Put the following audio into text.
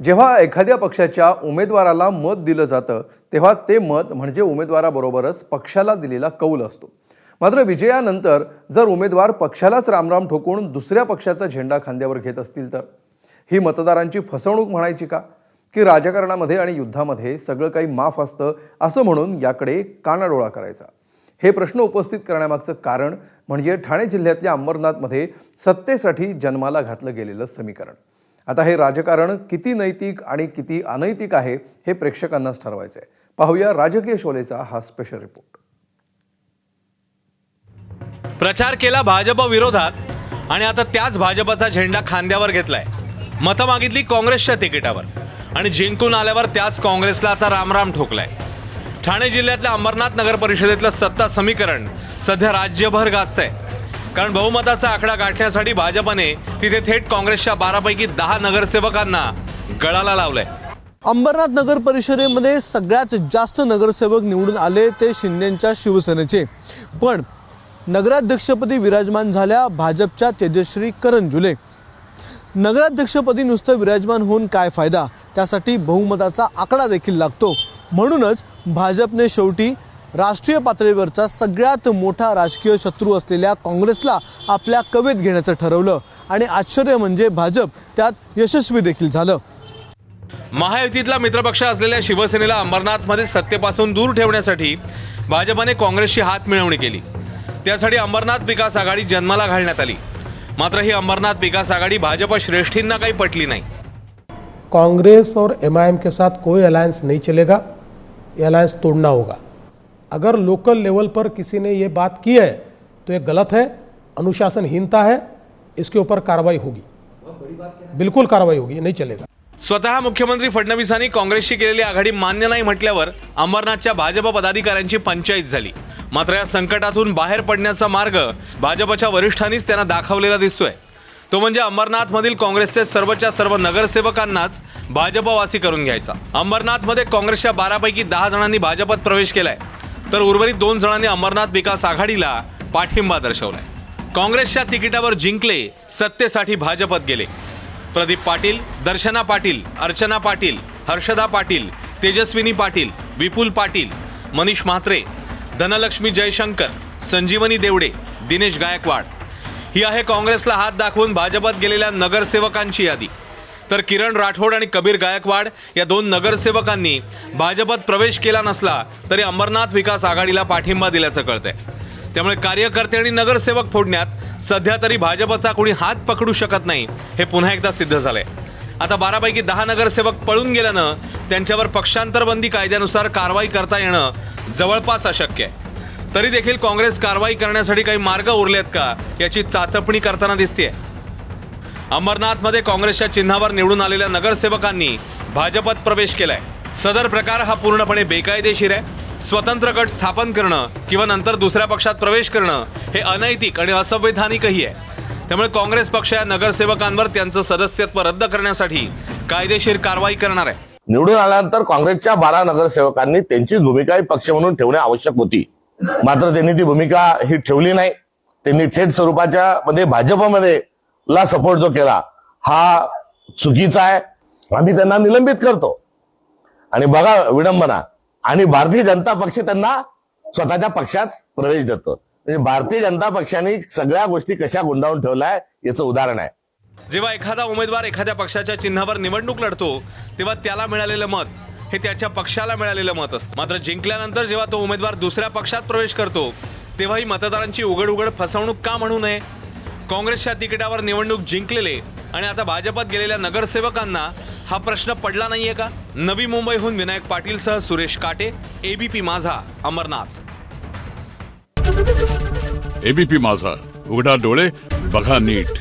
जेव्हा एखाद्या पक्षाच्या उमेदवाराला मत दिलं जातं तेव्हा ते मत म्हणजे उमेदवाराबरोबरच पक्षाला दिलेला कौल असतो. मात्र विजयानंतर जर उमेदवार पक्षालाच रामराम ठोकून दुसऱ्या पक्षाचा झेंडा खांद्यावर घेत असतील तर ही मतदारांची फसवणूक म्हणायची का, की राजकारणामध्ये आणि युद्धामध्ये सगळं काही माफ असतं असं म्हणून याकडे कानाडोळा करायचा? हे प्रश्न उपस्थित करण्यामागचं कारण म्हणजे ठाणे जिल्ह्यातल्या अंबरनाथमध्ये सत्तेसाठी जन्माला घातलं गेलेलं समीकरण. आता हे राजकारण किती नैतिक आणि किती अनैतिक आहे हे प्रेक्षकांनाच ठरवायचं आहे. पाहूया राजकीय शोलेचा हा स्पेशल रिपोर्ट. प्रचार केला भाजप विरोधात आणि आता त्याच भाजपचा झेंडा खांद्यावर घेतलाय. मतं मागितली काँग्रेसच्या तिकिटावर आणि जिंकून आल्यावर त्याच काँग्रेसला आता रामराम ठोकलाय. ठाणे जिल्ह्यातल्या अंबरनाथ नगर परिषदेतलं सत्ता समीकरण सध्या राज्यभर गाजतंय. कारण बहुमताचा आकडा गाठण्यासाठी भाजपने तिथे थेट काँग्रेसच्या 12 पैकी 10 नगरसेवकांना गळाला लावलंय. अंबरनाथ नगर परिषदेमध्ये सगळ्यात जास्त नगरसेवक निवडून आले ते शिंदेंच्या शिवसेनेचे. पण नगराध्यक्षपदी विराजमान झाल्या भाजपच्या तेजश्री करंजुले. नगराध्यक्षपदी नुसतं विराजमान होऊन काय फायदा, त्यासाठी बहुमताचा आकडा देखील लागतो. म्हणूनच भाजपने शेवटी राष्ट्रीय पातळीवरचा सगळ्यात मोठा राजकीय शत्रू असलेल्या काँग्रेसला आपल्या कवेत घेण्याचं ठरवलं आणि आश्चर्य म्हणजे भाजप त्यात यशस्वी देखील झालं. महायुतीतला मित्रपक्ष असलेल्या शिवसेनेला अंबरनाथमध्ये सत्तेपासून दूर ठेवण्यासाठी भाजपने काँग्रेसशी हात मिळवणी केली. त्यासाठी अंबरनाथ विकास आघाडी जन्माला घालण्यात आली. मात्र ही अंबरनाथ विकास आघाडी भाजप श्रेष्ठींना काही पटली नाही. कांग्रेस और एमआईएम के साथ कोई अलायंस नहीं चलेगा, ये अलायंस तोड़ना होगा. अगर लोकल लेवल पर किसी ने ये बात की है तो ये गलत है, अनुशासनहीनता है, इसके ऊपर कार्रवाई होगी. बिल्कुल कार्रवाई होगी, ये नहीं चलेगा. स्वतः मुख्यमंत्री फडणवीसांनी काँग्रेसशी केलेली आघाडी मान्य नाही म्हटल्यावर अंबरनाथच्या भाजप पदाधिकाऱ्यांची पंचायत झाली. मात्र या संकटातून बाहेर पडण्याचा मार्ग भाजपच्या वरिष्ठांनीच त्यांना दाखवलेला दिसतोय. तो म्हणजे अंबरनाथमधील काँग्रेसचे सर्वच्या सर्व नगरसेवकांनाच भाजपवासी करून घ्यायचा. अंबरनाथमध्ये काँग्रेसच्या 12 पैकी 10 जणांनी भाजपात प्रवेश केलाय, तर उर्वरित 2 जणांनी अंबरनाथ विकास आघाडीला पाठिंबा दर्शवलाय. काँग्रेसच्या तिकिटावर जिंकले, सत्तेसाठी भाजपात गेले. प्रदीप पाटील, दर्शना पाटील, अर्चना पाटील, हर्षदा पाटील, तेजस्विनी पाटील, विपुल पाटील, मनीष म्हात्रे, धनलक्ष्मी जयशंकर, संजीवनी देवडे, दिनेश गायकवाड ही आहे काँग्रेसला हात दाखवून भाजपात गेलेल्या नगरसेवकांची यादी. तर किरण राठोड आणि कबीर गायकवाड या 2 नगरसेवकांनी भाजपात प्रवेश केला नसला तरी अंबरनाथ विकास आघाडीला पाठिंबा दिल्याचं कळतंय. त्यामुळे कार्यकर्ते आणि नगरसेवक फोडण्यात सध्या तरी भाजपचा कोणी हात पकडू शकत नाही हे पुन्हा एकदा सिद्ध झालंय. आता 12 पैकी 10 नगरसेवक पळून गेल्यानं त्यांच्यावर पक्षांतरबंदी कायद्यानुसार कारवाई करता येणं जवळपास अशक्य आहे. तरी देखील काँग्रेस कारवाई करण्यासाठी काही मार्ग उरलेत का याची चाचपणी करताना दिसतेय. अंबरनाथमध्ये काँग्रेसच्या चिन्हावर निवडून आलेल्या नगरसेवकांनी भाजपात प्रवेश केलाय. सदर प्रकार हा पूर्णपणे बेकायदेशीर आहे. स्वतंत्र गट स्थापन करणं किंवा नंतर दुसऱ्या पक्षात प्रवेश करणं हे अनैतिक आणि असंवैधानिकही आहे. त्यामुळे काँग्रेस पक्ष या नगरसेवकांवर त्यांचं सदस्यत्व रद्द करण्यासाठी कायदेशीर कारवाई करणार आहे. निवडून आल्यानंतर काँग्रेसच्या 12 नगरसेवकांनी त्यांची भूमिका ही पक्ष म्हणून ठेवणे आवश्यक होती. मात्र त्यांनी ती भूमिका ही ठेवली नाही. त्यांनी थेट स्वरूपाच्या मध्ये भाजपमध्ये ला सपोर्ट जो केला हा चुकीचा आहे. आम्ही त्यांना निलंबित करतो. आणि बघा विडंबना, आणि भारतीय जनता पक्ष त्यांना स्वतःच्या पक्षात प्रवेश देतो. म्हणजे भारतीय जनता पक्षाने सगळ्या गोष्टी कशा गुंडाळून ठेवल्या याचं उदाहरण आहे. जेव्हा एखादा उमेदवार एखाद्या पक्षाच्या चिन्हावर निवडणूक लढतो तेव्हा त्याला मिळालेलं मत हे त्याच्या पक्षाला मिळालेलं मत असतं. मात्र जिंकल्यानंतर जेव्हा तो उमेदवार दुसऱ्या पक्षात प्रवेश करतो तेव्हा ही मतदारांची उघड फसवणूक का म्हणू नये? काँग्रेसच्या तिकिटावर निवडणूक जिंकलेले आणि आता भाजपात गेलेल्या नगरसेवकांना हा प्रश्न पडला नाहीये का? नवी मुंबईहून विनायक पाटीलसह सुरेश काटे, एबीपी माझा, अंबरनाथ. एबीपी माझा, उघडा डोळे बघा नीट.